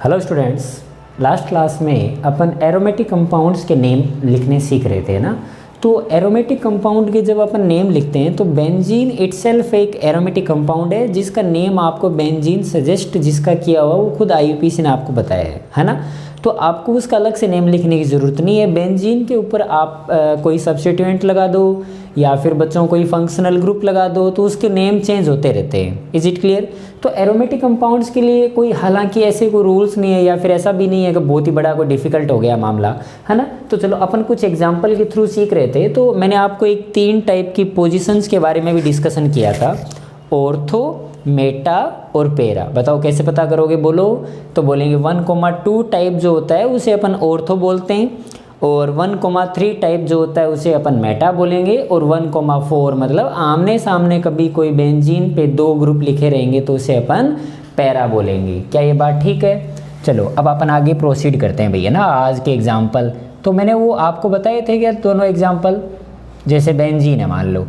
Hello students, last class में अपन aromatic compounds के name लिखने सीख रहे थे ना। तो एरोमेटिक कंपाउंड के जब अपन नेम लिखते हैं तो बेंजीन इटसेल्फ एक एरोमेटिक कंपाउंड है जिसका नेम आपको बेंजीन सजेस्ट जिसका किया हुआ वो खुद आईयूपीएसी ने आपको बताया है ना। तो आपको उसका अलग से नेम लिखने की ज़रूरत नहीं है। बेंजीन के ऊपर आप कोई सब्स्टिट्यूएंट लगा दो या फिर बच्चों कोई फंक्शनल ग्रुप लगा दो तो उसके नेम चेंज होते रहते हैं। Is it clear? तो एरोमेटिक कंपाउंड्स के लिए कोई हालांकि ऐसे कोई रूल्स नहीं है या फिर ऐसा भी नहीं है कि बहुत ही बड़ा कोई डिफिकल्ट हो गया मामला, है ना। तो चलो अपन कुछ एग्जांपल के थ्रू सीख रहे थे। तो मैंने आपको एक 3 टाइप की पोजीशंस के बारे में भी डिस्कशन किया था, ऑर्थो, मेटा और पेरा। बताओ कैसे पता करोगे? बोलो। तो बोलेंगे 1,2 टाइप जो होता है उसे अपन ऑर्थो बोलते हैं, और 1,3 टाइप जो होता है उसे अपन मेटा बोलेंगे, और 1,4 मतलब आमने सामने कभी कोई बेंजीन पे 2 ग्रुप लिखे रहेंगे तो उसे अपन पैरा बोलेंगे। क्या ये बात ठीक है? चलो अब अपन आगे प्रोसीड करते हैं भैया ना आज के एग्जाम्पल। तो मैंने वो आपको बताए थे क्या दोनों एग्जाम्पल? जैसे बेंजीन है मान लो,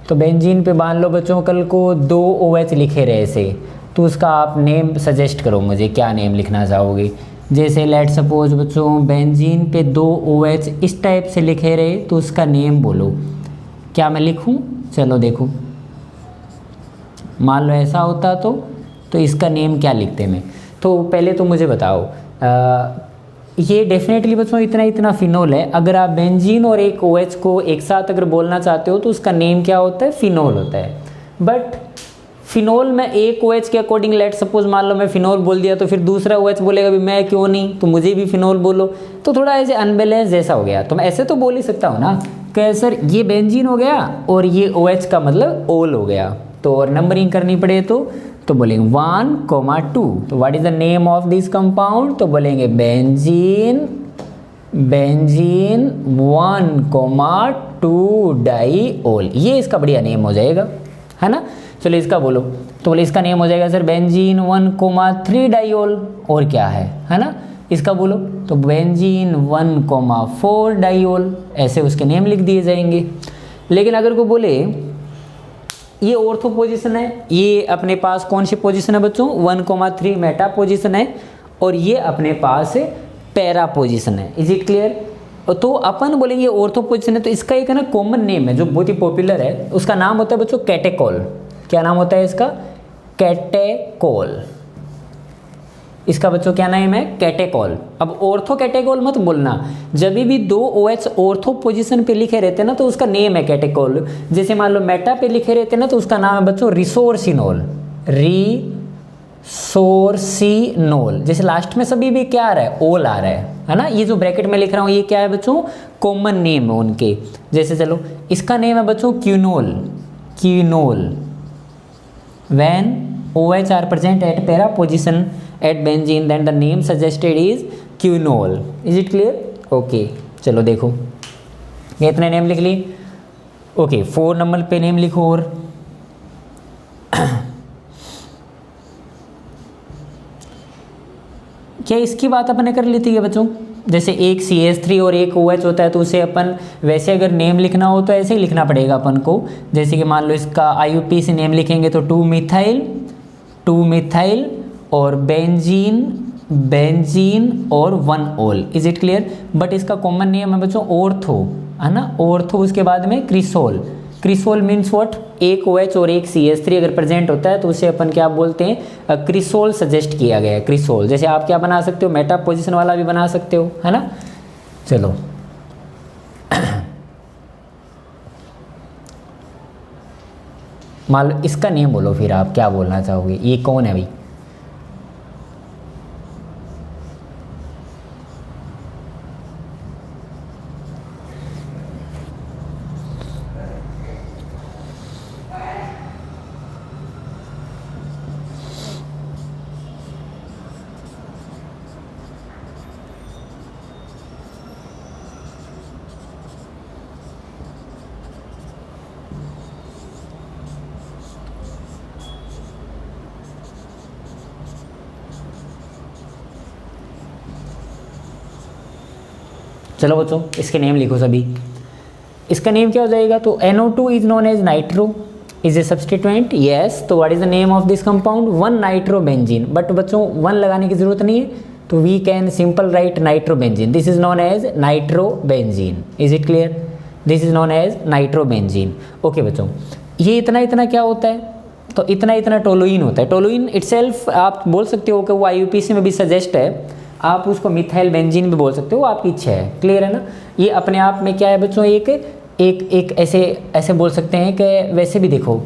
तो बेंजीन पे मान लो बच्चों कल को 2 OH लिखे रहे से, तो उसका आप नेम सजेस्ट करो मुझे, क्या नेम लिखना चाहोगे। जैसे लेट सपोज बच्चों बेंजीन पे 2 OH इस टाइप से लिखे रहे तो उसका नेम बोलो। क्या मैं लिखूं? चलो देखो, मान लो ऐसा होता तो इसका नेम क्या लिखते मैं? तो पहले तो मुझे बताओ, ये डेफिनेटली बच्चों इतना फिनोल है। अगर आप बेंजीन और एक OH को एक साथ अगर बोलना चाहते हो तो उसका नेम क्या होता है? फिनोल होता है। बट फिनोल में एक OH के अकॉर्डिंग लेट सपोज मान लो मैं फिनोल बोल दिया तो फिर दूसरा OH बोलेगा भी मैं क्यों नहीं, तो मुझे भी फिनोल बोलो। तो थोड़ा ऐसे अनबैलेंस जैसा हो गया। तो मैं ऐसे तो बोल ही सकता हूँ ना कि सर ये बेंजीन हो गया और ये OH का मतलब ओल हो गया। तो और नंबरिंग करनी पड़े तो बोलेंगे 1,2। तो what is the name of this compound? तो बोलेंगे बेंजीन 1,2 डाइओल। ये इसका बढ़िया नेम हो जाएगा, है ना। चलो इसका बोलो। तो बोले इसका नेम हो जाएगा सर बेंजीन 1,3 डाइओल। और क्या है ना। इसका बोलो तो बेंजीन 1,4 डाइओल। ऐसे उसके नेम लिख दिए जाएंगे। लेकिन अगर को बोले ये ऑर्थो पोजीशन है, ये अपने पास कौन सी पोजीशन है बच्चों? 1,3 मेटा पोजीशन है, और ये अपने पास पैरा पोजीशन है। Is it clear? तो अपन बोलेंगे ऑर्थो पोजीशन है तो इसका एक है ना कॉमन नेम है जो बहुत ही पॉपुलर है, उसका नाम होता है बच्चों कैटेकोल। क्या नाम होता है इसका? कैटेकोल। इसका बच्चों क्या नाम है? कैटेकोल। अब ऑर्थो कैटेकोल मत बोलना, जब भी 2 OH ऑर्थो पोजीशन पे लिखे रहते हैं ना तो उसका नेम है कैटेकोल। जैसे मान लो मेटा पे लिखे रहते हैं ना तो उसका नाम है बच्चों रिसोर्सिनोल। रिसोर्सिनोल। जैसे लास्ट में सभी भी क्या आ रहा है? ओल आ रहा है ना। ये जो ब्रैकेट में लिख रहा हूँ ये क्या है बच्चों? कॉमन नेम है उनके। जैसे चलो इसका नेम है बच्चों क्यूनोल। क्यूनोल। When OH are present at para position at benzene then the name suggested is quinol. Is it clear? Okay, चलो देखो ये इतने नेम लिख ली। ओके 4 नंबर पे नेम लिखो। और क्या इसकी बात अपन ने कर ली थी ये बच्चों? जैसे एक CH3 और एक OH होता है तो उसे अपन वैसे अगर नेम लिखना हो तो ऐसे ही लिखना पड़ेगा अपन को। जैसे कि मान लो इसका IUPAC नेम लिखेंगे तो 2 मिथाइल और बेंजीन और 1 ओल। Is it clear? बट इसका कॉमन नेम है बच्चों ऑर्थो, है ना। ऑर्थो उसके बाद में क्रिसोल। Cresol means what? एक OH और एक CH3 अगर प्रेजेंट होता है तो उसे अपन क्या बोलते हैं? क्रिसोल सजेस्ट किया गया है, क्रिसोल। जैसे आप क्या बना सकते हो? मेटा पोजीशन वाला भी बना सकते हो, है ना। चलो मान लो इसका नेम बोलो, फिर आप क्या बोलना चाहोगे? ये कौन है भाई? चलो बच्चों इसके नेम लिखो सभी। इसका नेम क्या हो जाएगा? तो NO2 is known as nitro, is a substituent. Yes, तो what is the name of this compound? 1 nitrobenzene. But बच्चों 1 लगाने की जरूरत नहीं है, तो we can simple write nitrobenzene, this is known as nitrobenzene, is it clear, this is known as nitrobenzene. Okay बच्चों, ये इतना इतना क्या होता है, तो इतना इतना टोलुइन होता है। टोलुइन इटसेल्फ आप बोल सकते हो कि वो आईयूपीएसी में भी सजेस्ट है, आप उसको मिथाइल बेंजीन भी बोल सकते हो, आपकी इच्छा है, क्लियर है ना। ये अपने आप में क्या है बच्चों, एक एक एक ऐसे ऐसे बोल सकते हैं कि वैसे भी देखो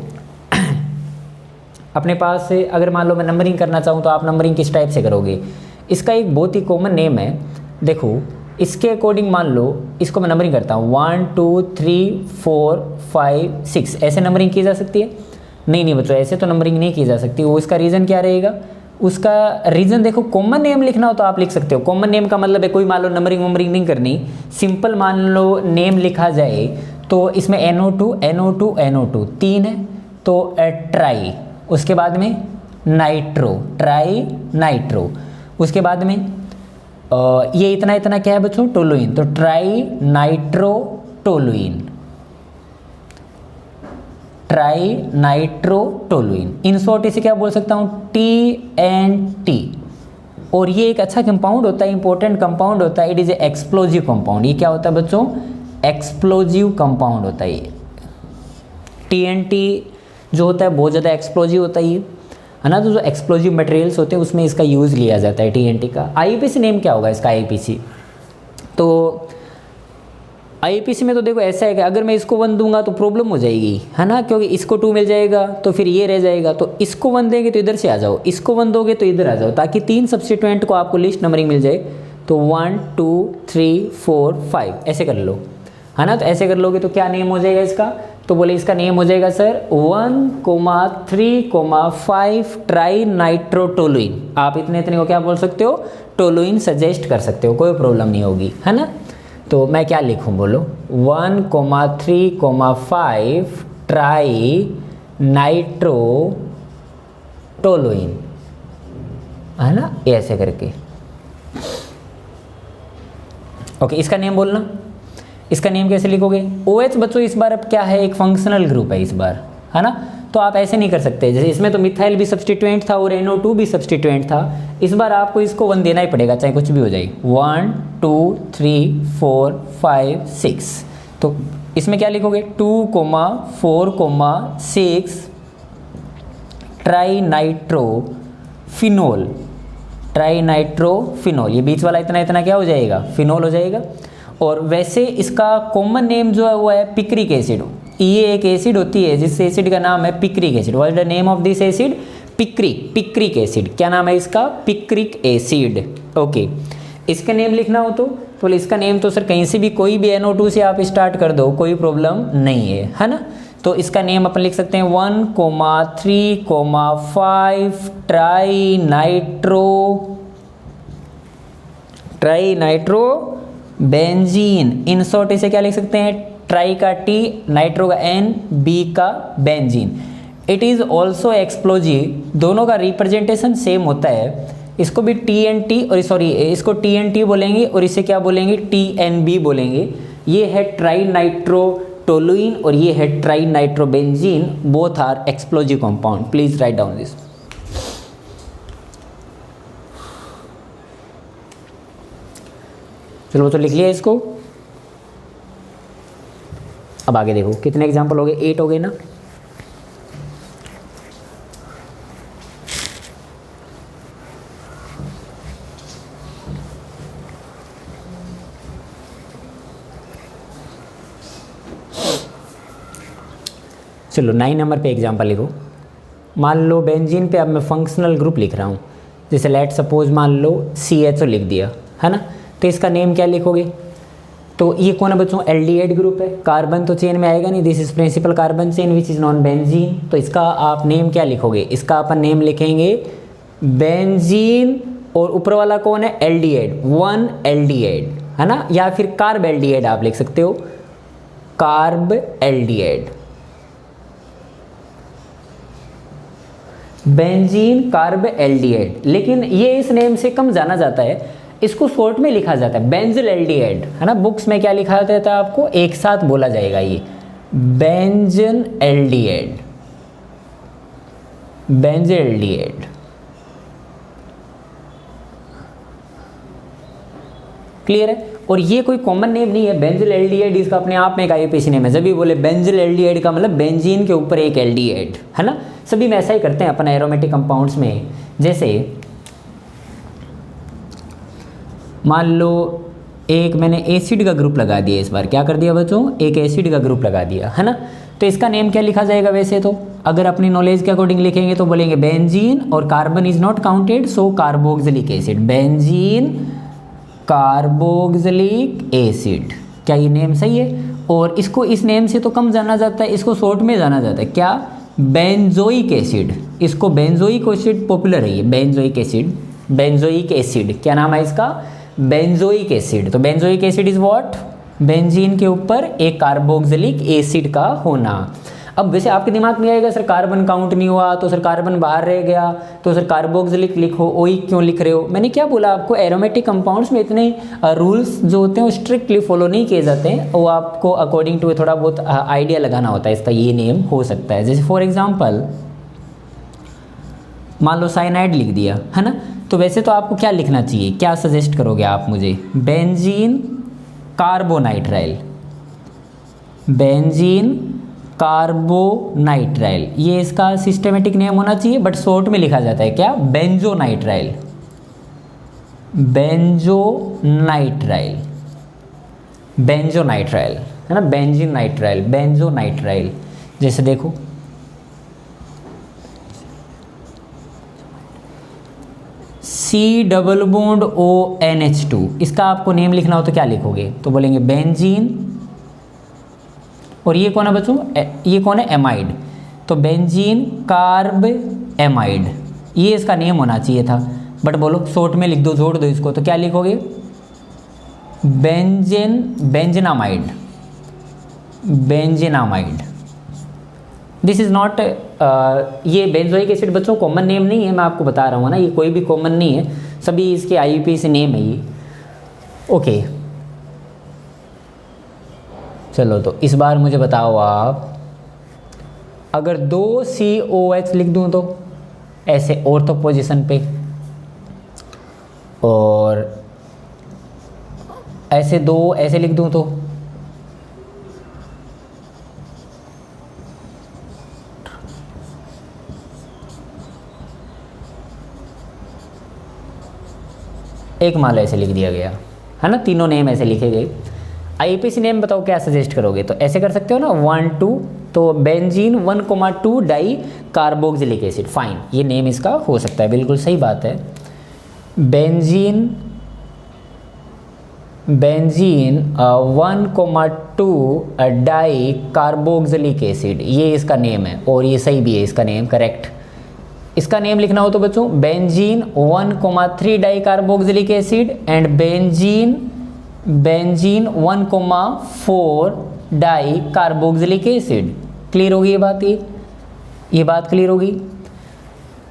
अपने पास से अगर मान लो मैं नंबरिंग करना चाहूँ तो आप नंबरिंग किस टाइप से करोगे, इसका एक बहुत ही कॉमन नेम है, देखो इसके अकॉर्डिंग मान लो इसको मैं नंबरिंग करता हूँ 1 2 3 4 5 6, ऐसे नंबरिंग की जा सकती है? नहीं बच्चों, ऐसे तो नंबरिंग नहीं की जा सकती। वो इसका रीज़न क्या रहेगा, उसका रीज़न देखो, कॉमन नेम लिखना हो तो आप लिख सकते हो। कॉमन नेम का मतलब है कोई मान लो नंबरिंग वंबरिंग नहीं करनी, सिंपल मान लो नेम लिखा जाए तो इसमें NO2 NO2 NO2 तीन है तो ट्राई, उसके बाद में नाइट्रो, ट्राई नाइट्रो, उसके बाद में ये इतना इतना क्या है बच्चों, टोलुइन, तो tri nitro toluene, tri nitro toluene. In short इसे क्या बोल सकता हूँ, TNT। और ये एक अच्छा कंपाउंड होता है, इंपॉर्टेंट कंपाउंड होता है, it is a explosive compound. ये क्या होता है बच्चों, एक्सप्लोजिव कंपाउंड होता है ये। TNT जो होता है बहुत ज़्यादा एक्सप्लोजिव होता है ये, है ना। तो जो एक्सप्लोजिव मटेरियल्स होते हैं उसमें इसका यूज़ लिया जाता है TNT का। IUPAC नेम क्या होगा इसका, IUPAC, तो IUPAC में तो देखो ऐसा है कि अगर मैं इसको 1 दूंगा तो प्रॉब्लम हो जाएगी, है ना, क्योंकि इसको 2 मिल जाएगा तो फिर ये रह जाएगा, तो इसको 1 देंगे तो इधर से आ जाओ, इसको 1 दोगे तो इधर आ जाओ, ताकि 3 सब्स्टिट्यूएंट को आपको लिस्ट नंबरिंग मिल जाए। तो 1 2 3 4 5 ऐसे कर लो, है ना। तो ऐसे कर लोगे तो क्या नेम हो जाएगा इसका, तो बोले इसका नेम हो जाएगा सर 1,3,5 ट्राई नाइट्रोटोलुइन। आप इतने इतने को क्या बोल सकते हो, टोलुइन सजेस्ट कर सकते हो, कोई प्रॉब्लम नहीं होगी, है ना। तो मैं क्या लिखूं बोलो, 1,3,5 ट्राई नाइट्रोटोलुइन, है ना, ऐसे करके। ओके, इसका नेम बोलना, इसका नेम कैसे लिखोगे। OH बच्चों इस बार अब क्या है, एक फंक्शनल ग्रुप है इस बार, है ना। तो आप ऐसे नहीं कर सकते, जैसे इसमें तो मिथाइल भी सब्स्टिट्यूएंट था और NO2 भी सब्स्टिट्यूएंट था, इस बार आपको इसको 1 देना ही पड़ेगा, चाहे कुछ भी हो जाए। 1 2 3 4 5 6, तो इसमें क्या लिखोगे 2,4,6 ट्राई नाइट्रोफिनोल, ट्राई नाइट्रोफिनोल, ये बीच वाला इतना इतना क्या हो जाएगा, फिनोल हो जाएगा। और वैसे इसका कॉमन नेम जो है वो है पिक्रिक एसिड। ये एक एसिड होती है जिस एसिड का नाम है picric acid. What is the name of this acid, picric acid. क्या नाम है इसका, पिक्रिक एसिड। ओके, इसका नेम लिखना हो तो इसका नेम तो सर कहीं से भी कोई भी NO2 से आप स्टार्ट कर दो, कोई प्रॉब्लम नहीं है ना। तो इसका नेम अपन लिख सकते हैं 1,3,5 tri nitro benzene. In short इसे क्या लिख सकते हैं, ट्राई का T, नाइट्रो का N, बी का benzene. It is also explosive, दोनों का रिप्रेजेंटेशन सेम होता है। इसको भी TNT और सॉरी इसको TNT बोलेंगे और इसे क्या बोलेंगे, TNB बोलेंगे। ये है ट्राई नाइट्रोटोलुइन और ये है trinitrobenzene, both are explosive compound. Please write down this. चलो तो लिख लिया इसको। अब आगे देखो कितने एग्जाम्पल हो गए, 8 हो गए ना। चलो 9 नंबर पे एग्जाम्पल लिखो। मान लो बेंजीन पे अब मैं फंक्शनल ग्रुप लिख रहा हूँ, जैसे लेट सपोज मान लो CHO लिख दिया, है ना। तो इसका नेम क्या लिखोगे, तो ये कौन है बच्चों, एल्डिहाइड ग्रुप है। कार्बन तो चेन में आएगा नहीं, this is principal carbon chain which is non benzene. तो इसका आप नेम क्या लिखोगे, इसका अपन नेम लिखेंगे बेंजीन और ऊपर वाला कौन है, एल्डिहाइड, 1 एल्डिहाइड, है ना। या फिर कार्ब एल्डिहाइड आप लिख सकते हो, carb aldehyde, benzene carb aldehyde. लेकिन ये इस नेम से कम जाना जाता है, इसको शॉर्ट में लिखा जाता है बेंजिल एल्डिहाइड, है ना। बुक्स में क्या लिखा जाता है आपको, एक साथ बोला जाएगा ये बेंजन एल्डिहाइड, बेंजिल एल्डिहाइड, क्लियर है। और ये कोई कॉमन नेम नहीं है, बेंजिल एल्डिहाइड इसका अपने आप में एक आईयूपीएसी नेम है। जब भी बोले बेंजिल एल्डिहाइड का मतलब बेंजीन के ऊपर एक एल्डिहाइड, है ना। सभी में ऐसा ही करते हैं अपन एरोमेटिक कंपाउंड्स में। जैसे मान लो एक मैंने एसिड का ग्रुप लगा दिया, इस बार क्या कर दिया बच्चों, एक एसिड का ग्रुप लगा दिया, है ना। तो इसका नेम क्या लिखा जाएगा, वैसे तो अगर अपनी नॉलेज के अकॉर्डिंग लिखेंगे तो बोलेंगे बेंजीन और carbon is not counted so carboxylic acid, benzene carboxylic acid. क्या ये नेम सही है। और इसको इस नेम से तो कम जाना जाता है, इसको शॉर्ट में जाना जाता है, क्या, बेंजोइक एसिड। इसको बेंजोइक एसिड पॉपुलर है, ये बेंजोइक एसिड, बेंजोइक एसिड क्या नाम है इसका, बेंजोइक एसिड। तो benzoic acid is what, benzene के ऊपर एक कार्बोक्सिलिक एसिड का होना। अब वैसे आपके दिमाग में आएगा सर कार्बन काउंट नहीं हुआ तो सर कार्बन बाहर रह गया तो सर कार्बोक्सिलिक लिखो, ओई क्यों लिख रहे हो। मैंने क्या बोला आपको, एरोमेटिक कंपाउंड्स में इतने रूल्स जो होते हैं वो स्ट्रिक्टली फॉलो नहीं किए जाते हैं, वो आपको अकॉर्डिंग टू थोड़ा बहुत आइडिया लगाना होता है इसका ये नेम हो सकता है। जैसे फॉर एग्जाम्पल मान लो साइनाइड लिख दिया, है ना। तो वैसे तो आपको क्या लिखना चाहिए, क्या सजेस्ट करोगे आप मुझे, बेंजीन कार्बोनाइट्राइल, बेंजीन कार्बोनाइट्राइल, ये इसका सिस्टमेटिक नेम होना चाहिए, बट शॉर्ट में लिखा जाता है क्या, बेंजोनाइट्राइल, बेंजोनाइट्राइल, बेंजोनाइट्राइल, है ना, बेंजीन नाइट्राइल, बेंजोनाइट्राइल। जैसे देखो सी डबल बॉन्ड ONH2, इसका आपको नेम लिखना हो तो क्या लिखोगे, तो बोलेंगे बेंजीन, और ये कौन है बच्चों, ये कौन है, एमाइड, तो बेंजीन कार्ब एमाइड, ये इसका नेम होना चाहिए था, बट बोलो शॉर्ट में लिख दो, जोड़ दो इसको, तो क्या लिखोगे, बेंजीन, बेंजनामाइड, बेंजनामाइड। दिस इज़ नॉट, ये बेंजोइक एसिड बच्चों कॉमन नेम नहीं है, मैं आपको बता रहा हूँ ना, ये कोई भी कॉमन नहीं है, सभी इसके आईयूपीएसी नेम है ये। ओके चलो, तो इस बार मुझे बताओ आप, अगर 2 COH लिख दूँ तो ऐसे ऑर्थो पोजीशन पे, और ऐसे 2 ऐसे लिख दूँ तो, एक मान लो ऐसे लिख दिया गया, है ना, तीनों नेम ऐसे लिखे गए। आईयूपीएसी नेम बताओ क्या सजेस्ट करोगे, तो ऐसे कर सकते हो ना 1 2, तो benzene 1,2 di carboxylic acid, fine, ये नेम इसका हो सकता है, बिल्कुल सही बात है। Benzene, benzene 1,2 di carboxylic acid, ये इसका नेम है, और ये सही भी है इसका नेम, करेक्ट। इसका नेम लिखना हो तो बच्चों benzene 1,3 di carboxylic acid and benzene, benzene 1,4 di carboxylic acid. Clear होगी ये बात, ये बात क्लियर होगी।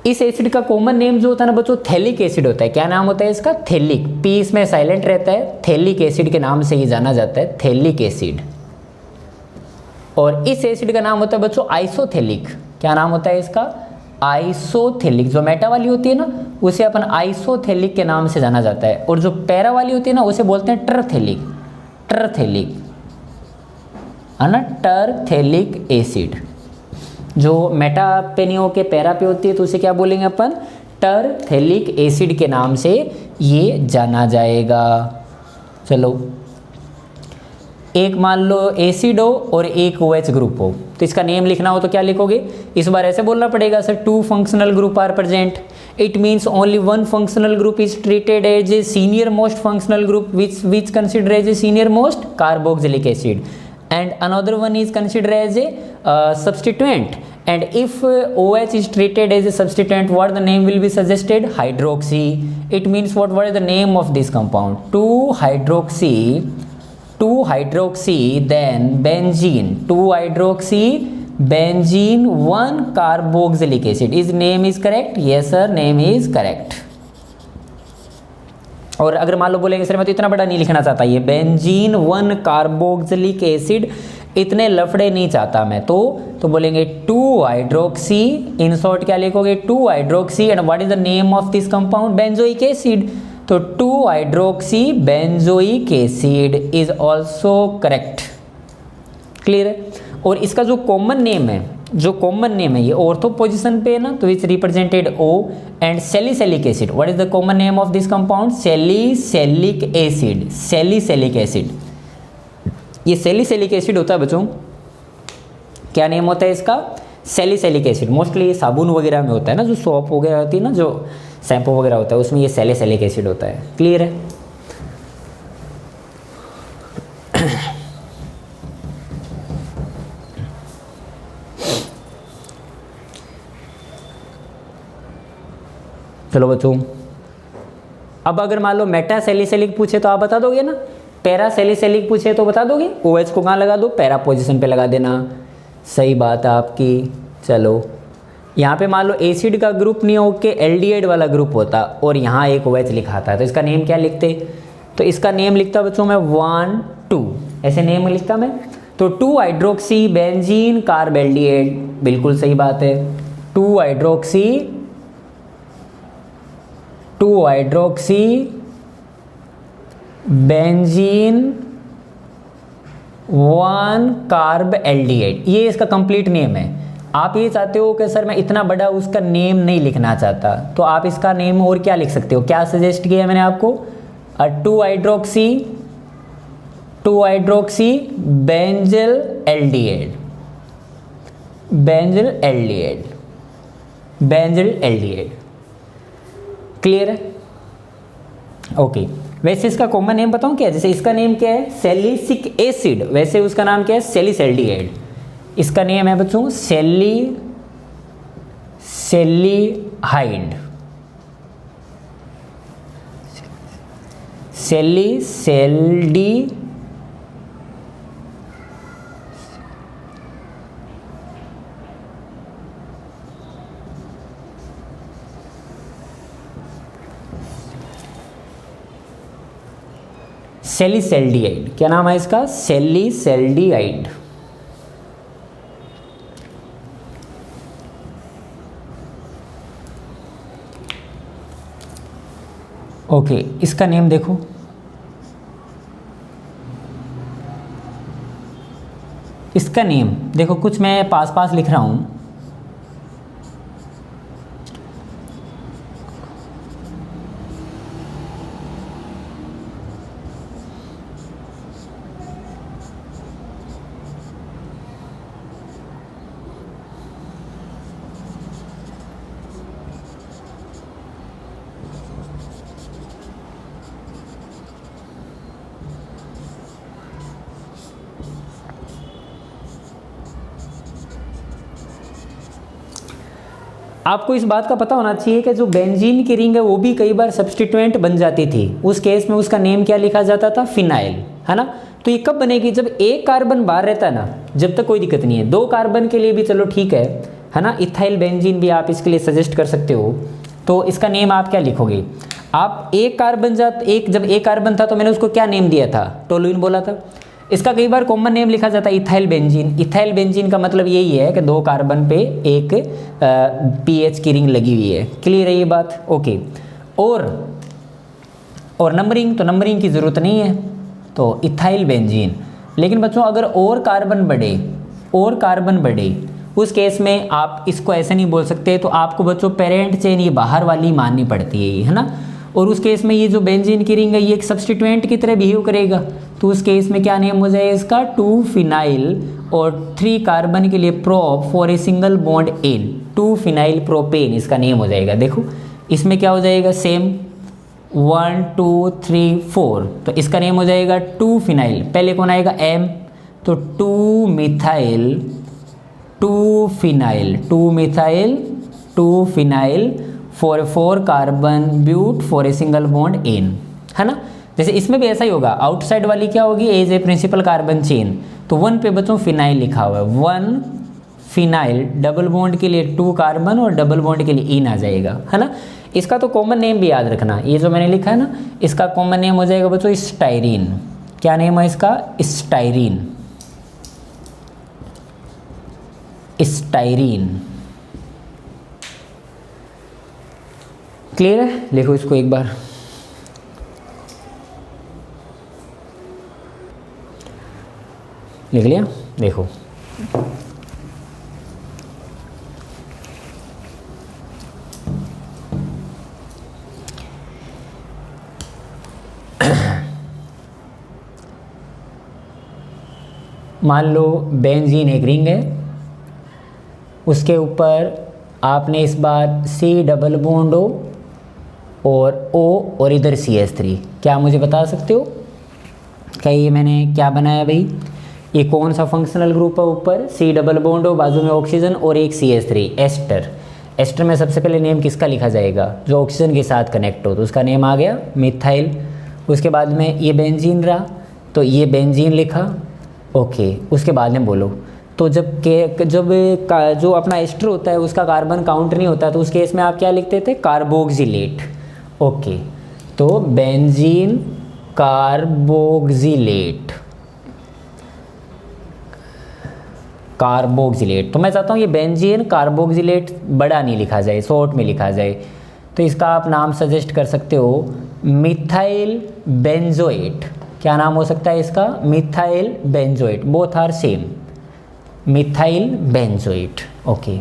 इस एसिड का कॉमन नेम जो होता है ना बच्चों, थैलिक एसिड होता है। क्या नाम होता है इसका, थैलिक, पी इसमें साइलेंट रहता है, थैलिक एसिड के नाम से ये जाना जाता है, थैलिक एसिड। और इस एसिड का नाम होता है बच्चों आइसोथैलिक। क्या नाम होता है इसका, आइसोथैलिक। जो मेटा वाली होती है ना उसे अपन आइसोथैलिक के नाम से जाना जाता है, और जो पैरा वाली होती है ना उसे बोलते हैं टरथैलिक, टरथैलिक, है ना, टरथैलिक एसिड। जो मेटा पे नहीं होके पैरा पे होती है तो उसे क्या बोलेंगे अपन, टरथैलिक एसिड के नाम से ये जाना जाएगा। चलो, एक मान लो एसिड हो और एक OH ग्रुप हो, तो इसका नेम लिखना हो तो क्या लिखोगे, इस बार ऐसे बोलना पड़ेगा sir, 2 functional group are present, it means only 1 functional group is treated as a senior most functional group which considered as a senior most carboxylic acid and another one is considered as a substituent, and if OH is treated as a substituent, what the name will be suggested, hydroxy. It means what is the name of this compound, 2-hydroxy, 2-hydroxy, then benzene, 2-hydroxy benzene 1-carboxylic acid. Is name is correct? Yes sir, name is correct. और अगर मान लो बोलेंगे sir मैं तो इतना बड़ा नहीं लिखना चाहता, ये बेंजीन 1-कार्बोक्सिलिक एसिड, इतने लफड़े नहीं चाहता मैं, तो बोलेंगे 2-हाइड्रोक्सी, इन शॉर्ट क्या लिखोगे, two hydroxy, and what is the name of this compound, benzoic acid. तो 2 hydroxy benzoic acid is also correct. Clear है। और इसका जो कॉमन नेम है, ये ऑर्थो पोजिशन पे है ना, तो it's represented O and salicylic acid. What is the common name of this compound? Salicylic acid. Salicylic acid, ये सैलिसिलिक एसिड होता है बच्चों। क्या नेम होता है इसका? Salicylic acid. मोस्टली ये साबुन वगैरह में होता है ना, जो सोप वगैरह होती है ना, जो शैम्पू वगैरह होता है, उसमें ये सैलिसिलिक एसिड होता है। क्लियर है। चलो बच्चों, अब अगर मान लो मेटा सैलिसिलिक पूछे तो आप बता दोगे ना, पैरा सैलिसिलिक पूछे तो बता दोगे। OH को कहाँ लगा दो? पैरा पोजीशन पे लगा देना। सही बात है आपकी। चलो, यहाँ पे मान लो एसिड का ग्रुप नहीं होके एल्डिहाइड वाला ग्रुप होता और यहाँ एक OH लिखा था, तो इसका नेम क्या लिखते? तो इसका नेम लिखता बच्चों मैं 1 2, ऐसे नेम लिखता मैं। तो 2 हाइड्रोक्सी बेंजीन कार्बेल्डिहाइड, बिल्कुल सही बात है। 2 हाइड्रोक्सी बेंजीन 1 कार्ब एल्डिहाइड, ये इसका कंप्लीट नेम है। आप ये चाहते हो कि सर मैं इतना बड़ा उसका नेम नहीं लिखना चाहता, तो आप इसका नेम और क्या लिख सकते हो? क्या सजेस्ट किया मैंने आपको? 2 हाइड्रोक्सी बेंजल एल्डिहाइड। क्लियर है। ओके। वैसे इसका कॉमन नेम बताऊं क्या? जैसे इसका नेम क्या है? सैलिसिक एसिड, वैसे उसका नाम क्या है? सैलिसल्डिहाइड। इसका नेम है बच्चों सैलिहाइड। सैलिसल्डिहाइड। क्या नाम है इसका? सैलिसल्डिहाइड। ओके, इसका नेम देखो, इसका नेम देखो, कुछ मैं पास लिख रहा हूं। आपको इस बात का पता होना चाहिए कि जो बेंजीन की रिंग है वो भी कई बार सब्स्टिट्यूएंट बन जाती थी। उस केस में उसका नेम क्या लिखा जाता था? फिनाइल, है ना। तो ये कब बनेगी? जब एक कार्बन बाहर रहता है ना, जब तक कोई दिक्कत नहीं है। 2 कार्बन के लिए भी चलो ठीक है ना, इथाइल बेंजीन भी आप इसके लिए सजेस्ट कर सकते हो। तो इसका नेम आप क्या लिखोगे? आप जब एक कार्बन था तो मैंने उसको क्या नेम दिया था? टोलुइन बोला था। इसका कई बार कॉमन नेम लिखा जाता है इथाइल बेंजीन। इथाइल बेंजीन का मतलब यही है कि 2 कार्बन पे एक पीएच की रिंग लगी हुई है। क्लियर है ये बात? ओके। और नंबरिंग, तो नंबरिंग की ज़रूरत नहीं है, तो इथाइल बेंजीन। लेकिन बच्चों अगर और कार्बन बढ़े उस केस में आप इसको ऐसे नहीं बोल सकते, तो आपको बच्चों पेरेंट चेन ये बाहर वाली माननी पड़ती है ना। और उस केस में ये जो बेंजीन की रिंग है ये एक सब्स्टिट्यूएंट की तरह बिहेव करेगा, तो उस केस में क्या नेम हो जाएगा इसका? 2 फिनाइल और 3 कार्बन के लिए prop for a single bond ane, 2 phenyl propane इसका नेम हो जाएगा। देखो इसमें क्या हो जाएगा? सेम 1 2 3 4, तो इसका नेम हो जाएगा 2 फिनाइल। पहले कौन आएगा? M, तो 2 methyl 2 phenyl for 4 carbon but for a single bond ane, है ना। जैसे इसमें भी ऐसा ही होगा। आउटसाइड वाली क्या होगी? As a principal carbon chain, तो 1 पे बच्चों फिनाइल लिखा हुआ है। 1 फिनाइल, डबल बॉन्ड के लिए 2 कार्बन और डबल बॉन्ड के लिए इन आ जाएगा, है ना। इसका तो कॉमन नेम भी याद रखना, ये जो मैंने लिखा है ना, इसका कॉमन नेम हो जाएगा बच्चों स्टाइरीन। क्या नेम है इसका? स्टाइरीन। क्लियर है? लिखो इसको एक बार। लिख लिया। देखो मान लो बेंजीन एक रिंग है, उसके ऊपर आपने इस बार C डबल बॉन्ड O और O और इधर CH3, क्या मुझे बता सकते हो क्या ये मैंने क्या बनाया भाई? ये कौन सा फंक्शनल ग्रुप है? ऊपर C डबल बॉन्ड O, बाजू में ऑक्सीजन और एक CH3, एस्टर। एस्टर में सबसे पहले नेम किसका लिखा जाएगा? जो ऑक्सीजन के साथ कनेक्ट हो, तो उसका नेम आ गया मिथाइल। उसके बाद में ये बेंजीन रहा, तो ये बेंजीन लिखा, ओके। उसके बाद में बोलो, तो जब जो अपना एस्टर होता है उसका कार्बन काउंट नहीं होता, तो उस केस में आप क्या लिखते थे? Carboxylate, okay. तो बेंजीन कार्बोक्सिलेट, कार्बोक्सिलेट। तो मैं चाहता हूँ ये बेंजीन कार्बोक्सिलेट बड़ा नहीं लिखा जाए, शॉर्ट में लिखा जाए, तो इसका आप नाम सजेस्ट कर सकते हो मिथाइल बेंजोएट। क्या नाम हो सकता है इसका? Methyl benzoate, both are same, methyl benzoate, okay.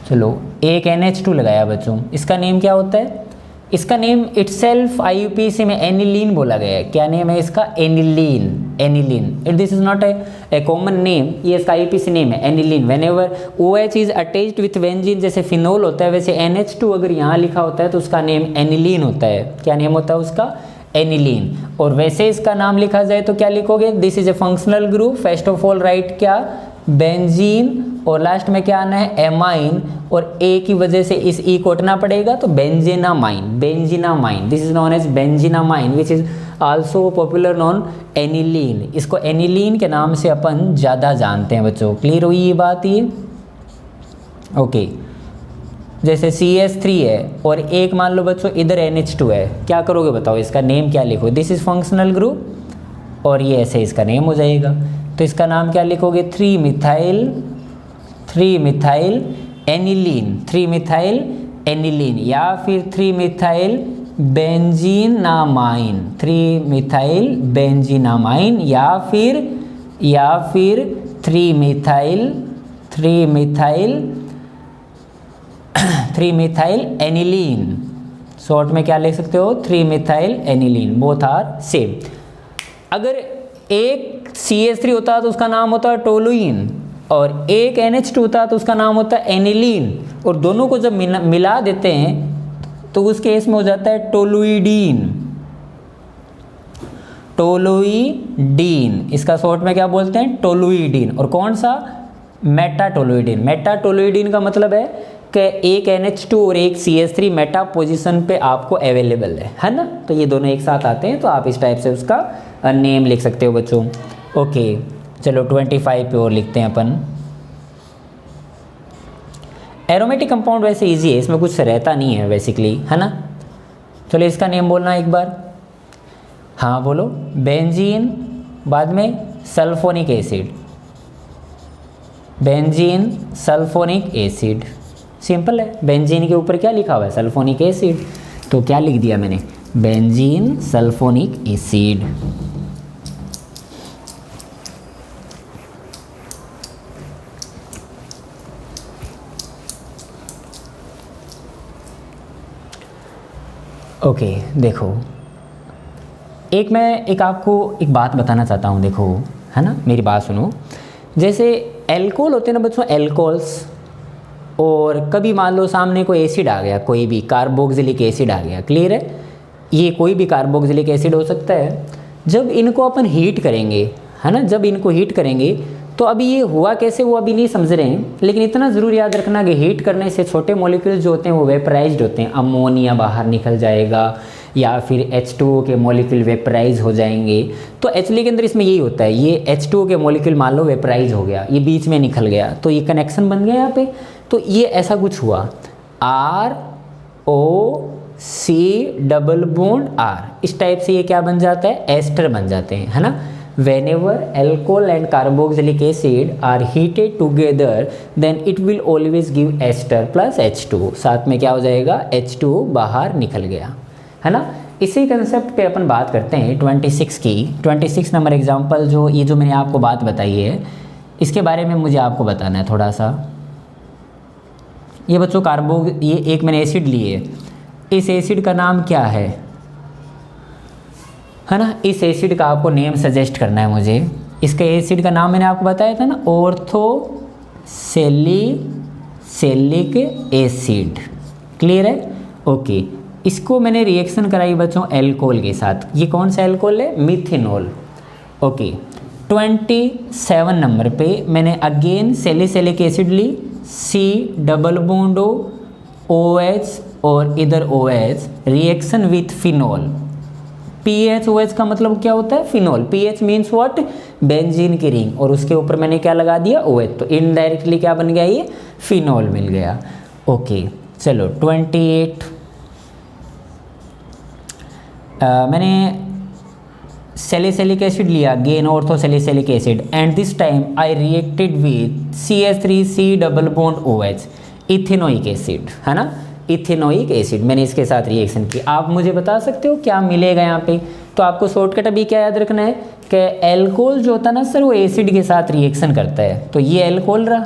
चलो एक NH2 लगाया बच्चों, इसका नेम क्या होता है? इसका नेम इटसेल्फ IUPAC में एनिलीन बोला गया है। क्या नेम है इसका? Aniline, aniline. This is not a common name, ये इसका IUPAC नेम है, aniline. Whenever OH is attached with benzene, जैसे फिनोल होता है, वैसे NH2 अगर यहाँ लिखा होता है तो उसका नेम एनिलीन होता है। क्या नेम होता है उसका? एनिलीन। और वैसे इसका नाम लिखा जाए तो क्या लिखोगे? This is a functional group. First of all right क्या? बेंजीन, और लास्ट में क्या आना है? एमाइन, और ए की वजह से इस ई को हटना पड़ेगा, तो benzenamine, benzenamine. This is known as benzenamine which is also popular known aniline. इसको एनिलीन के नाम से अपन ज़्यादा जानते हैं बच्चों। क्लियर हुई ये बात? ये ओके। जैसे CH3 है और एक मान लो बच्चों इधर NH2 है, क्या करोगे बताओ? इसका नेम क्या लिखो? दिस इज फंक्शनल ग्रुप, और ये ऐसे इसका नेम हो जाएगा। तो इसका नाम क्या लिखोगे? 3 मिथाइल एनिलीन, 3 मिथाइल एनिलीन, या फिर 3 मिथाइल बेंजीनामाइन, 3 मिथाइल बेंजीनामाइन, या फिर 3 मिथाइल एनिलीन। शॉर्ट में क्या लिख सकते हो? 3 methyl aniline, both are same. अगर एक CH3 होता तो उसका नाम होता टोलुइन, और एक NH2 होता तो उसका नाम होता है एनिलीन, और दोनों को जब मिला देते हैं तो उस केस में हो जाता है टोलुइडीन, टोलुइडीन। इसका शॉर्ट में क्या बोलते हैं? टोलुइडीन। और कौन सा? मेटाटोलुइडीन। मेटाटोलुइडीन का मतलब है कि एक NH2 और एक CH3 मेटा पोजीशन पे आपको अवेलेबल है ना? तो ये दोनों एक साथ आते हैं, तो आप इस टाइप से उसका नेम लिख सकते हो बच्चों, ओके। चलो 25 पे और लिखते हैं अपन। एरोमेटिक कंपाउंड वैसे इजी है, इसमें कुछ रहता नहीं है बेसिकली, है ना? चलो इसका नेम बोलना एक बार। हाँ बोलो। बेंजीन, बाद में sulphonic acid, benzene sulphonic acid. Simple है। बेंजीन के ऊपर क्या लिखा हुआ है? Sulphonic acid. तो क्या लिख दिया मैंने? Benzene sulphonic acid. ओके देखो, मैं आपको एक बात बताना चाहता हूँ, देखो है ना, मेरी बात सुनो। जैसे एल्कोहल होते हैं ना बच्चों, एल्कोहल्स, और कभी मान लो सामने कोई एसिड आ गया, कोई भी कार्बोक्सिलिक एसिड आ गया, क्लियर है? ये कोई भी कार्बोक्सिलिक एसिड हो सकता है। जब इनको अपन हीट करेंगे, है ना, जब इनको हीट करेंगे तो अभी ये हुआ कैसे वो अभी नहीं समझ रहे हैं, लेकिन इतना ज़रूर याद रखना कि हीट करने से छोटे मॉलिक्यूल्स जो होते हैं वो वेपराइज्ड होते हैं। अमोनिया बाहर निकल जाएगा, या फिर H2O के मॉलिक्यूल वेपराइज हो जाएंगे। तो एक्चुअली के अंदर इसमें यही होता है, ये H2O के मॉलिक्यूल मान लो वेपराइज हो गया, ये बीच में निकल गया, तो ये कनेक्शन बन गया यहाँ पे। तो ये ऐसा कुछ हुआ, ROC डबल बॉन्ड R, इस टाइप से ये क्या बन जाता है? एस्टर बन जाते हैं, है ना। Whenever alcohol and carboxylic acid are heated together, then it will always give ester plus H2O। साथ में क्या हो जाएगा? H2O बाहर निकल गया, है ना। इसी कंसेप्ट पे अपन बात करते हैं 26 की। 26 नंबर एग्जांपल जो ये जो मैंने आपको बात बताई है, इसके बारे में मुझे आपको बताना है थोड़ा सा। ये बच्चों ये एक मैंने एसिड लिए, इस एसिड का नाम क्या है ना। इस एसिड का आपको नेम सजेस्ट करना है मुझे। इसके एसिड का नाम मैंने आपको बताया था ना, ऑर्थोसैलिसिलिक एसिड। क्लियर है? ओके। इसको मैंने रिएक्शन कराई बच्चों एल्कोहल के साथ। ये कौन सा एल्कोहल है? मिथेनॉल। ओके। 27 नंबर पे मैंने अगेन सैलिसिलिक एसिड ली, C डबल बॉन्ड OH और इधर OH, reaction with phenol. PHOH का मतलब क्या होता है? Phenol. PH means what? Benzene की रिंग, और उसके ऊपर मैंने क्या लगा दिया? OH। तो इनडायरेक्टली क्या बन गया? ये फिनॉल मिल गया। ओके चलो 28 मैंने सैलिसिलिक एसिड लिया, again orthosalicylic acid, and this time I reacted with CH3C double bond OH, ethanoic acid, है ना, इथेनोइक एसिड। मैंने इसके साथ रिएक्शन की। आप मुझे बता सकते हो क्या मिलेगा यहाँ पे? तो आपको शॉर्टकट अभी क्या याद रखना है कि एल्कोहल जो होता है ना सर, वो एसिड के साथ रिएक्शन करता है। तो ये एल्कोहल रहा,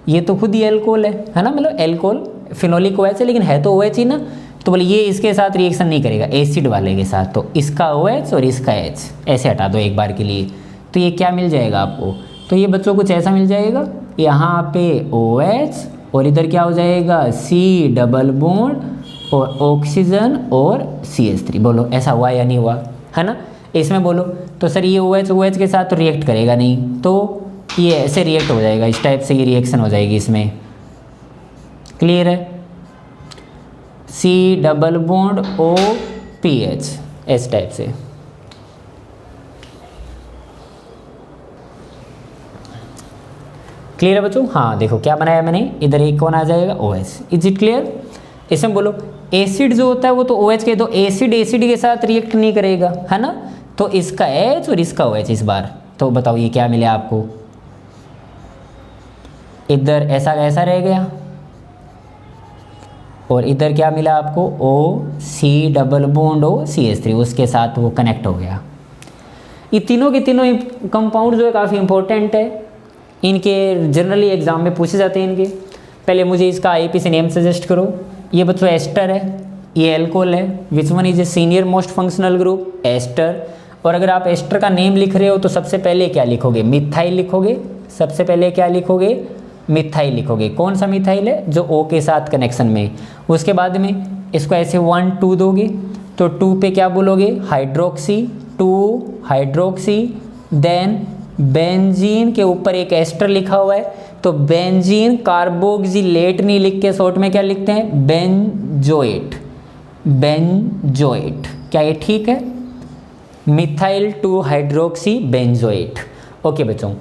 ये तो खुद ही एल्कोहल है ना, मतलब एल्कोहल फिनोलिक OH है, लेकिन है तो OH ही ना। तो बोले ये इसके साथ रिएक्शन नहीं करेगा, एसिड वाले के साथ। तो इसका OH और इसका H ऐसे हटा दो एक बार के लिए। तो ये क्या मिल जाएगा आपको? तो ये बच्चों कुछ ऐसा मिल जाएगा, यहाँ पे OH और इधर क्या हो जाएगा? C डबल बॉन्ड और ऑक्सीजन और CH3। बोलो ऐसा हुआ या नहीं हुआ, है ना? इसमें बोलो तो सर ये OH के साथ तो रिएक्ट करेगा नहीं, तो ये ऐसे रिएक्ट हो जाएगा, इस टाइप से ये रिएक्शन हो जाएगी इसमें। क्लियर है? C डबल बॉन्ड OPH इस टाइप से। क्लियर है बच्चों? हाँ देखो क्या बनाया मैंने, इधर एक कौन आ जाएगा? OH। Is it clear? इसमें बोलो एसिड जो होता है वो तो OH के, तो एसिड एसिड के साथ रिएक्ट नहीं करेगा, है ना। तो इसका H और इसका OH इस बार। तो बताओ ये क्या मिला आपको? इधर ऐसा ऐसा रह गया, और इधर क्या मिला आपको? OC डबल बॉन्ड CH3, उसके साथ वो कनेक्ट हो गया। ये तीनों के तीनों कंपाउंड जो है काफ़ी इंपॉर्टेंट है, इनके जनरली एग्जाम में पूछे जाते हैं इनके। पहले मुझे इसका IUPAC से नेम सजेस्ट करो। ये बच्चों एस्टर है, ये एल्कोहल है। Which one is a senior most functional group? Ester. और अगर आप एस्टर का नेम लिख रहे हो तो सबसे पहले क्या लिखोगे? मिथाइल लिखोगे। सबसे पहले क्या लिखोगे? मिथाइल लिखोगे। कौन सा मिथाइल है? जो O के साथ कनेक्शन में। उसके बाद में इसको ऐसे 1 2 दोगे, तो 2 पे क्या बोलोगे? Hydroxy, 2 hydroxy. देन बेंजीन के ऊपर एक एस्टर लिखा हुआ है, तो बेंजीन कार्बोक्सिलेट नहीं लिख के शॉर्ट में क्या लिखते हैं? बेंजोएट। बेंजोएट, क्या ये ठीक है? Methyl 2 hydroxy benzoate. ओके बच्चों,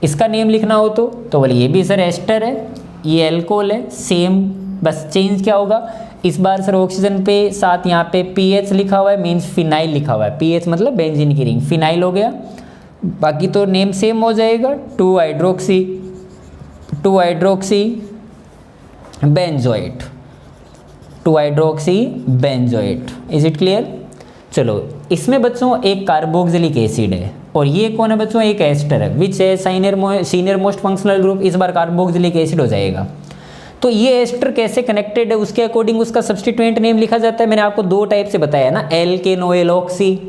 इसका नेम लिखना हो तो बोले ये भी सर एस्टर है, ये एल्कोहल है, सेम, बस चेंज क्या होगा? इस बार सर ऑक्सीजन पे साथ यहाँ पे PH लिखा हुआ है, मीन्स फिनाइल लिखा हुआ है। PH मतलब बेंजीन की रिंग, फिनाइल हो गया। बाकी तो नेम सेम हो जाएगा, 2 hydroxy benzoate, 2 hydroxy benzoate. Is it clear? चलो इसमें बच्चों एक कार्बोक्सिलिक एसिड है, और ये कौन है बच्चों? एक एस्टर है। विच है सीनियर मोस्ट फंक्शनल ग्रुप? इस बार कार्बोक्सिलिक एसिड हो जाएगा। तो ये एस्टर कैसे कनेक्टेड है उसके अकॉर्डिंग उसका सब्स्टिट्यूएंट नेम लिखा जाता है। मैंने आपको 2 टाइप से बताया ना, एल्केनोइल ऑक्सी,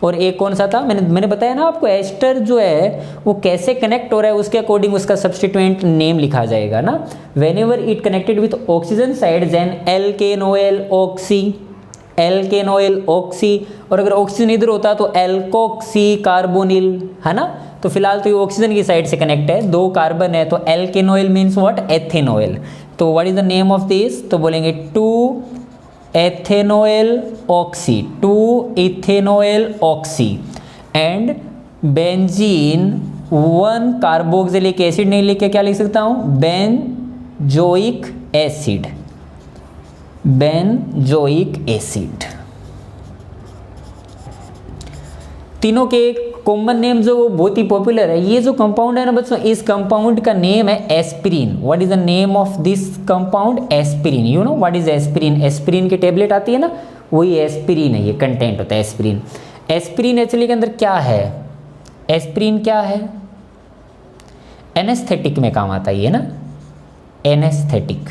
और एक कौन सा था? मैंने बताया ना आपको, एस्टर जो है वो कैसे कनेक्ट हो रहा है उसके अकॉर्डिंग उसका सब्स्टिट्यूएंट नेम लिखा जाएगा ना। Whenever it connected with oxygen side then alkanoyl oxy, alkanoyl oxy. और अगर ऑक्सीजन इधर होता तो एल्कोक्सी कार्बोनिल, है ना। तो फिलहाल तो ये ऑक्सीजन की साइड से कनेक्ट है, 2 कार्बन है, तो एल्केनोइल मीन्स व्हाट? एथेनोइल। तो what is the name of this? तो बोलेंगे 2 ethanoyl oxy, 2 ethanoyl oxy, and benzene 1 carboxylic acid नहीं लिख के क्या लिख सकता हूँ? Benzoic acid, benzoic acid. तीनों के कॉमन नेम जो बहुत ही पॉपुलर है, ये जो कंपाउंड है ना बच्चों, इस कंपाउंड का नेम है aspirin. What is the name of this compound? Aspirin. You know what is aspirin? Aspirin की टेबलेट आती है ना, वही एस्पिरिन है, ये कंटेंट होता है एस्पिरिन। एस्पिरिन एक्चुअली के अंदर क्या है, एस्पिरिन क्या है, एनेस्थेटिक में काम आता है ये ना, एनेस्थेटिक।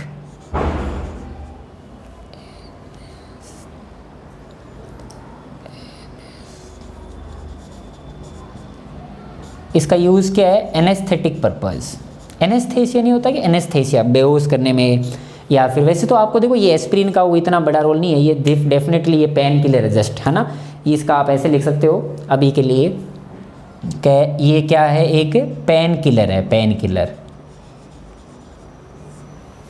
इसका यूज़ क्या है, एनेस्थेटिक पर्पस। एनेस्थेसिया नहीं होता कि एनेस्थेसिया बेहोश करने में, या फिर वैसे तो आपको देखो ये एस्पिरिन का वो इतना बड़ा रोल नहीं है, ये डेफिनेटली ये पेन किलर है जस्ट, है ना। इसका आप ऐसे लिख सकते हो अभी के लिए कि ये क्या है, एक पेन किलर है, pain killer.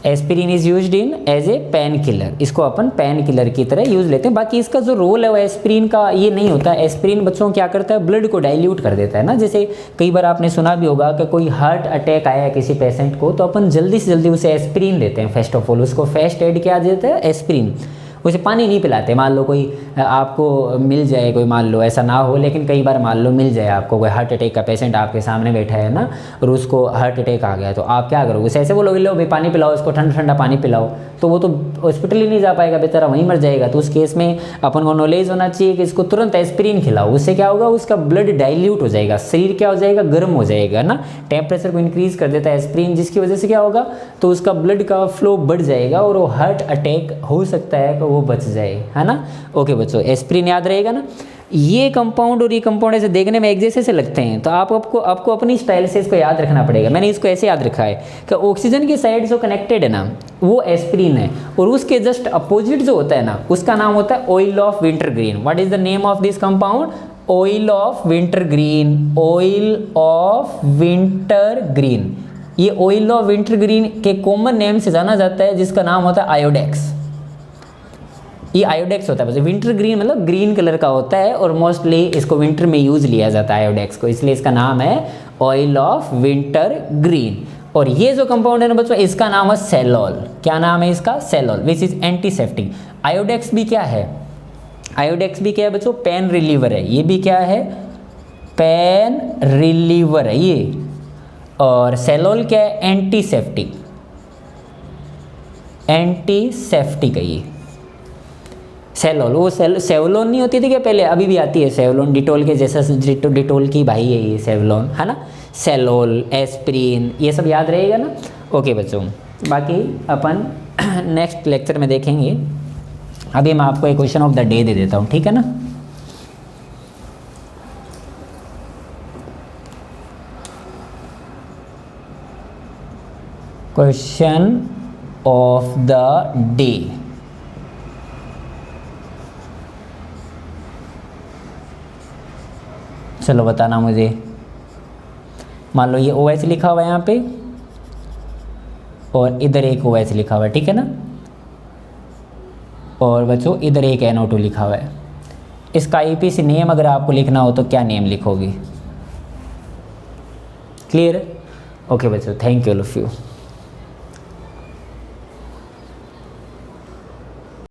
Aspirin is used in as a pain killer, इसको अपन पेन किलर की तरह यूज लेते हैं। बाकी इसका जो रोल है वो एस्पिरिन का ये नहीं होता। एस्पिरिन बच्चों क्या करता है, ब्लड को डाइल्यूट कर देता है ना। जैसे कई बार आपने सुना भी होगा कि कोई हार्ट अटैक आया है किसी पेशेंट को, तो अपन जल्दी से जल्दी उसे एस्पिरिन देते हैं। फर्स्ट ऑफ ऑल उसको फर्स्ट एड क्या देते हैं, एस्पिरिन। उसे पानी नहीं पिलाते। मान लो कोई आपको मिल जाए, कोई मान लो ऐसा ना हो लेकिन कई बार मान लो मिल जाए आपको, कोई हार्ट अटैक का पेशेंट आपके सामने बैठा है ना, और उसको हार्ट अटैक आ गया, तो आप क्या करोगे, उसे ऐसे बोलोगे लो भाई पानी पिलाओ, उसको ठंडा ठंडा पानी पिलाओ, तो वो तो हॉस्पिटल ही नहीं जा पाएगा बेचारा, वहीं मर जाएगा। तो उस केस में अपन को नॉलेज होना चाहिए कि इसको तुरंत एस्पिरिन खिलाओ। उससे क्या होगा, उसका ब्लड डाइल्यूट हो जाएगा, शरीर क्या हो जाएगा, गर्म हो जाएगा ना, टेम्परेचर को इंक्रीज कर देता है एस्पिरिन, जिसकी वजह से क्या होगा, तो उसका ब्लड का फ्लो बढ़ जाएगा और वो हार्ट अटैक हो सकता है कि वो बच जाए, है ना। ओके बच्चों, एस्पिरिन याद रहेगा ना। ये कंपाउंड और ये कंपाउंड ऐसे देखने में एक जैसे से लगते हैं, तो आपको अपनी स्टाइल से इसको याद रखना पड़ेगा। मैंने इसको ऐसे याद रखा है कि ऑक्सीजन की साइड जो कनेक्टेड है ना वो एस्पिरिन है, और उसके जस्ट अपोजिट जो होता है ना उसका नाम होता है oil of winter green. What is the name of this compound, oil of winter green, oil of winter green. ये ऑयल ऑफ विंटर ग्रीन के कॉमन नेम से जाना जाता है, जिसका नाम होता है आयोडेक्स। ये आयोडेक्स होता है, बस विंटर ग्रीन मतलब ग्रीन कलर का होता है, और मोस्टली इसको विंटर में यूज लिया जाता है आयोडेक्स को, इसलिए इसका नाम है ऑयल ऑफ विंटर ग्रीन। और ये जो कंपाउंड है ना बच्चों, इसका नाम है सेलोल। क्या नाम है इसका, salol, which is antiseptic. Iodex भी क्या है, आयोडेक्स भी क्या है बच्चों, पेन रिलीवर है। ये भी क्या है, पेन रिलीवर है ये। और सेलोल क्या है, एंटीसेप्टिक, एंटीसेप्टिक है ये सेलोल। वो सेवलोन नहीं होती थी क्या पहले, अभी भी आती है सेवलोन, डिटोल के जैसा, डिटोल की भाई है ये सेवलोन, है ना। सेलोल, एस्पिरिन, ये सब याद रहेगा ना। ओके बच्चों, बाकी अपन नेक्स्ट लेक्चर में देखेंगे। अभी मैं आपको एक question of the day they देता हूँ, ठीक है ना। क्वेश्चन ऑफ द डे, चलो बताना मुझे। मान लो ये OH लिखा हुआ है यहाँ पे, और इधर एक OH लिखा हुआ है, ठीक है ना। और बच्चों इधर एक NO2 लिखा हुआ है। इसका IPC नेम अगर आपको लिखना हो तो क्या नेम लिखोगे, क्लियर। ओके बच्चों, thank you all of you.